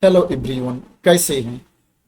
Hello everyone, कैसे हैं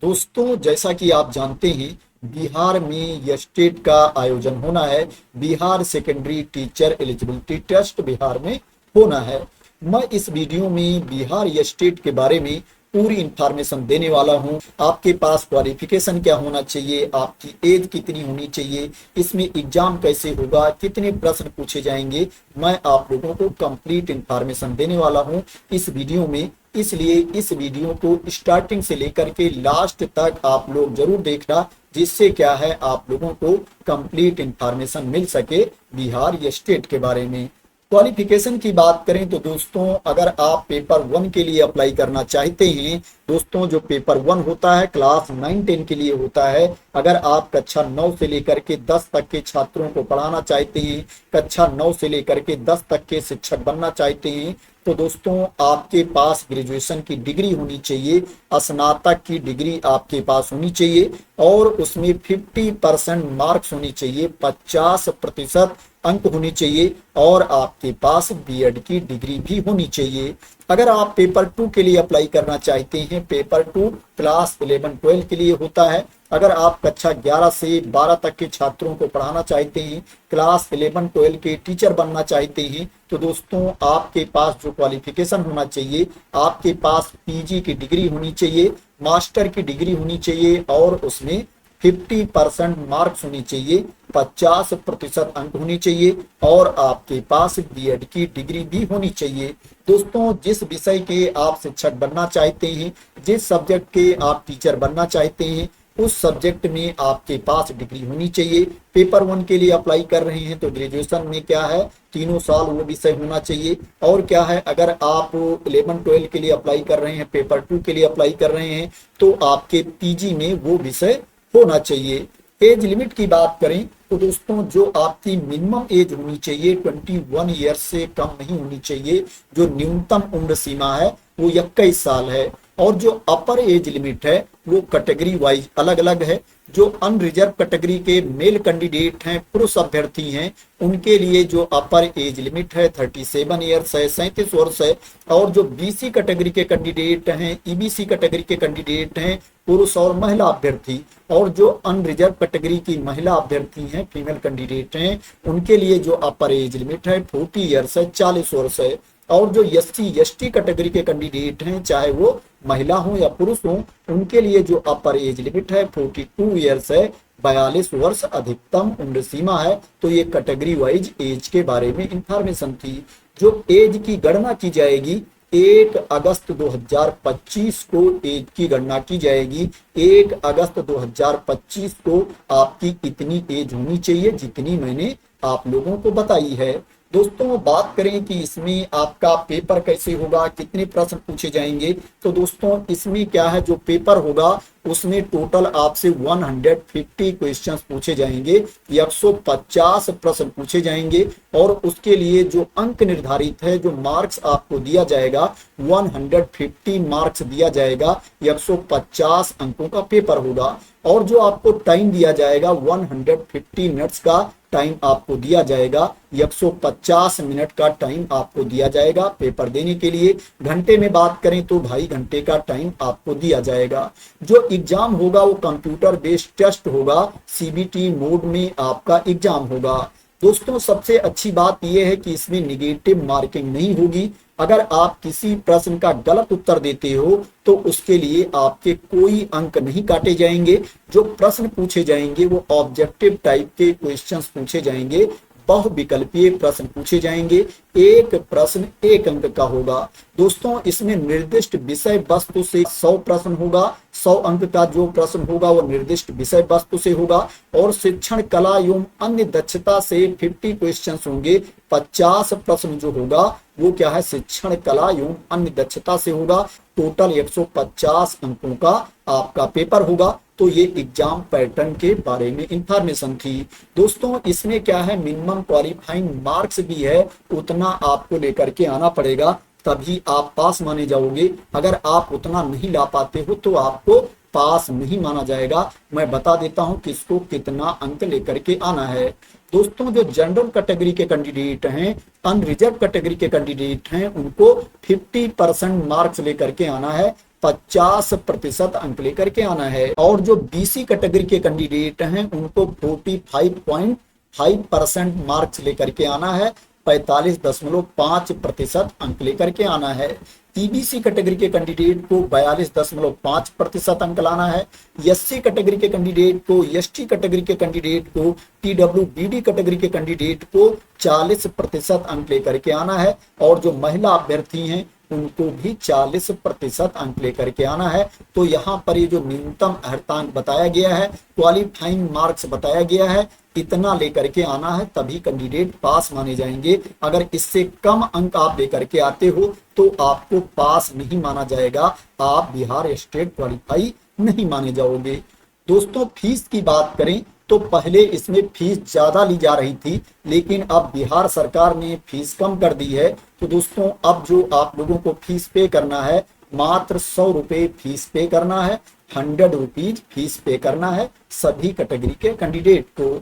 दोस्तों। जैसा कि आप जानते हैं, बिहार में यह स्टेट का आयोजन होना है। Bihar secondary teacher eligibility test Bihar में होना है। मैं इस वीडियो में बिहार या स्टेट के बारे में पूरी इंफॉर्मेशन देने वाला हूं। आपके पास क्वालिफिकेशन क्या होना चाहिए, आपकी एज कितनी होनी चाहिए, इसमें एग्जाम कैसे होगा, कितने प्रश्न पूछे जाएंगे, मैं आप लोगों को कंप्लीट इंफॉर्मेशन देने वाला हूं इस वीडियो में। इसलिए इस वीडियो को स्टार्टिंग से लेकर के लास्ट तक आप लोग जरूर देखना, जिससे क्या है आप लोगों को कंप्लीट इंफॉर्मेशन मिल सके बिहार या स्टेट के बारे में। क्वालिफिकेशन की बात करें तो दोस्तों, अगर आप पेपर 1 के लिए अप्लाई करना चाहते हैं, दोस्तों जो पेपर 1 होता है क्लास 9-10 के लिए होता है। अगर आप कक्षा 9 से लेकर के 10 तक के छात्रों को पढ़ाना चाहते हैं, कक्षा 9 से लेकर के 10 तक के शिक्षक बनना चाहते हैं, तो दोस्तों आपके पास ग्रेजुएशन की डिग्री होनी चाहिए, स्नातक की डिग्री आपके पास होनी चाहिए और उसमें 50% मार्क्स होनी चाहिए, 50% अंक होनी चाहिए और आपके पास बीएड की डिग्री भी होनी चाहिए। अगर आप पेपर 2 के लिए अप्लाई करना चाहते हैं, पेपर 2 क्लास 11-12 के लिए होता है। अगर आप कक्षा 11 से 12 तक के छात्रों को पढ़ाना चाहते हैं, क्लास 11-12 के टीचर बनना चाहते हैं, तो दोस्तों आपके पास जो क्वालिफिकेशन होना चाहिए, आपके पास पीजी की डिग्री होनी चाहिए, मास्टर की डिग्री होनी चाहिए और उसमें 50% मार्क्स होनी चाहिए, 50% अंक होनी चाहिए और आपके पास बीएड की डिग्री भी होनी चाहिए। दोस्तों जिस विषय के आप शिक्षक बनना चाहते हैं, जिस सब्जेक्ट के आप टीचर बनना चाहते हैं, उस सब्जेक्ट में आपके पास डिग्री होनी चाहिए। पेपर 1 के लिए अप्लाई कर रहे हैं तो ग्रेजुएशन में क्या है, 3 साल वो विषय होना चाहिए। और क्या है, अगर आप 11-12 के लिए अप्लाई कर रहे हैं, पेपर 2 के लिए अप्लाई कर रहे हैं, तो आपके पीजी में वो विषय होना चाहिए। एज लिमिट की बात करें तो दोस्तों जो आपकी मिनिमम एज होनी चाहिए 21 ईयर से कम नहीं होनी चाहिए। जो न्यूनतम उम्र सीमा है वो 21 साल है और जो अपर एज लिमिट है वो कैटेगरी वाइज अलग अलग है। जो अनरिजर्व कैटेगरी के मेल कैंडिडेट हैं, पुरुष अभ्यर्थी हैं, उनके लिए जो अपर एज लिमिट है 37 ईयर्स है, 37 वर्ष है। और जो बीसी कैटेगरी के कैंडिडेट हैं, ईबीसी कैटेगरी के कैंडिडेट हैं, पुरुष और महिला अभ्यर्थी, और जो अनरिजर्व कैटेगरी की महिला अभ्यर्थी हैं, फीमेल कैंडिडेट हैं, उनके लिए जो अपर एज लिमिट है 40 ईयर्स है, 40 वर्ष है। और जो एससी एसटी कैटेगरी के कैंडिडेट हैं, चाहे वो महिला हो या पुरुष हो, उनके लिए जो अपर एज लिमिट है 42 ईयर्स है, 42 वर्ष अधिकतम उम्र सीमा है। तो ये कैटेगरी वाइज एज के बारे में इंफॉर्मेशन थी। जो एज की गणना की जाएगी 1 अगस्त 2025 को एज की गणना की जाएगी। 1 अगस्त 2025 को आपकी इतनी एज होनी चाहिए जितनी मैंने आप लोगों को बताई है। दोस्तों बात करें कि इसमें आपका पेपर कैसे होगा, कितने प्रश्न पूछे जाएंगे, तो दोस्तों इसमें क्या है, जो पेपर होगा उसमें टोटल आपसे 150 क्वेश्चंस पूछे जाएंगे, 150 प्रश्न पूछे जाएंगे और उसके लिए जो अंक निर्धारित है, जो मार्क्स आपको दिया जाएगा 150 मार्क्स दिया जाएगा। 150 अंकों का पेपर होगा और जो आपको टाइम दिया जाएगा 150 मिनट्स का टाइम आपको दिया जाएगा। 150 मिनट का टाइम आपको दिया जाएगा पेपर देने के लिए। घंटे में बात करें तो 2.5 घंटे का टाइम आपको दिया जाएगा। जो एग्जाम होगा वो कंप्यूटर बेस्ड टेस्ट होगा, सीबीटी मोड में आपका एग्जाम होगा। दोस्तों सबसे अच्छी बात यह है कि इसमें निगेटिव मार्किंग नहीं होगी। अगर आप किसी प्रश्न का गलत उत्तर देते हो तो उसके लिए आपके कोई अंक नहीं काटे जाएंगे। जो प्रश्न पूछे जाएंगे वो ऑब्जेक्टिव टाइप के क्वेश्चंस पूछे जाएंगे, बहुविकल्पीय प्रश्न पूछे जाएंगे। एक प्रश्न 1 अंक का होगा। दोस्तों इसमें निर्दिष्ट विषय वस्तु से 100 प्रश्न होगा। 100 अंक का जो प्रश्न होगा वो निर्दिष्ट विषय वस्तु से होगा और शिक्षण कला एवं अन्य दक्षता से 50 क्वेश्चन होंगे। 50 प्रश्न जो होगा वो क्या है, शिक्षण कला एवं अन्य दक्षता से होगा। टोटल 150 अंकों का आपका पेपर होगा। तो ये एग्जाम पैटर्न के बारे में इंफॉर्मेशन थी। दोस्तों इसमें क्या है, मिनिमम क्वालिफाइंग मार्क्स भी है, उतना आपको लेकर के आना पड़ेगा, तभी आप पास माने जाओगे। अगर आप उतना नहीं ला पाते हो तो आपको पास नहीं माना जाएगा। मैं बता देता हूं किसको कितना अंक लेकर के आना है। दोस्तों जो जनरल कैटेगरी के कैंडिडेट हैं, अनरिजर्व कैटेगरी के कैंडिडेट हैं, उनको 50% मार्क्स लेकर के आना है। 50% अंक लेकर के आना है। और जो बीसी कैटेगरी के कैंडिडेट हैं उनको 45.5% मार्क्स लेकर के आना है, 45.5% अंक लेकर के आना है। ईबीसी कैटेगरी के कैंडिडेट को 42.5% अंक लाना है। एससी कैटेगरी के कैंडिडेट को, एसटी कैटेगरी के कैंडिडेट को, पीडब्ल्यूबीडी कैटेगरी के कैंडिडेट को 40% अंक लेकर के आना है। और जो महिला अभ्यर्थी हैं उनको भी 40% अंक लेकर के आना है। तो यहाँ पर ये जो न्यूनतम अर्हतांक बताया गया है, क्वालिफाइंग मार्क्स बताया गया है, इतना लेकर के आना है, तभी कैंडिडेट पास माने जाएंगे। अगर इससे कम अंक आप लेकर के आते हो तो आपको पास नहीं माना जाएगा, आप बिहार स्टेट क्वालिफाई नहीं माने जाओगे। दोस्तों फीस की बात करें तो पहले इसमें फीस ज्यादा ली जा रही थी, लेकिन अब बिहार सरकार ने फीस कम कर दी है। तो दोस्तों अब जो आप लोगों को फीस पे करना है, मात्र 100 रुपए फीस पे करना है, 100 रुपीज फीस पे करना है सभी कैटेगरी के कैंडिडेट को।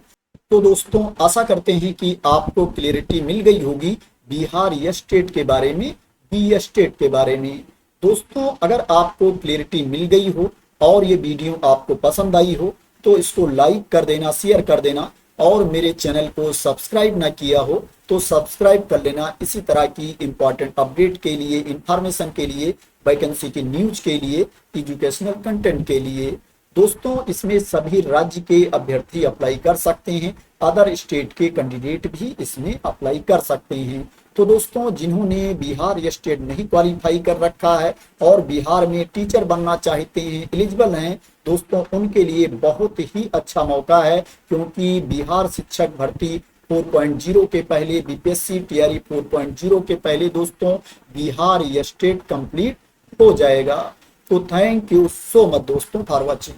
तो दोस्तों आशा करते हैं कि आपको क्लियरिटी मिल गई होगी बिहार स्टेट के बारे में, बी स्टेट के बारे में। दोस्तों अगर आपको क्लियरिटी मिल गई हो और ये वीडियो आपको पसंद आई हो तो इसको लाइक कर देना, शेयर कर देना, और मेरे चैनल को सब्सक्राइब ना किया हो तो सब्सक्राइब कर लेना। इसी तरह की इंपॉर्टेंट अपडेट के लिए, इंफॉर्मेशन के लिए, वैकेंसी की न्यूज के लिए, एजुकेशनल कंटेंट के लिए। दोस्तों इसमें सभी राज्य के अभ्यर्थी अप्लाई कर सकते हैं, अदर स्टेट के कैंडिडेट भी इसमें अप्लाई कर सकते हैं। तो दोस्तों जिन्होंने बिहार स्टेट नहीं क्वालिफाई कर रखा है और बिहार में टीचर बनना चाहते हैं, एलिजिबल हैं, दोस्तों उनके लिए बहुत ही अच्छा मौका है, क्योंकि बिहार शिक्षक भर्ती 4.0 के पहले, बीपीएससी टीआरई 4.0 के पहले दोस्तों बिहार स्टेट कंप्लीट हो जाएगा। तो थैंक यू सो मच दोस्तों फॉर वॉचिंग।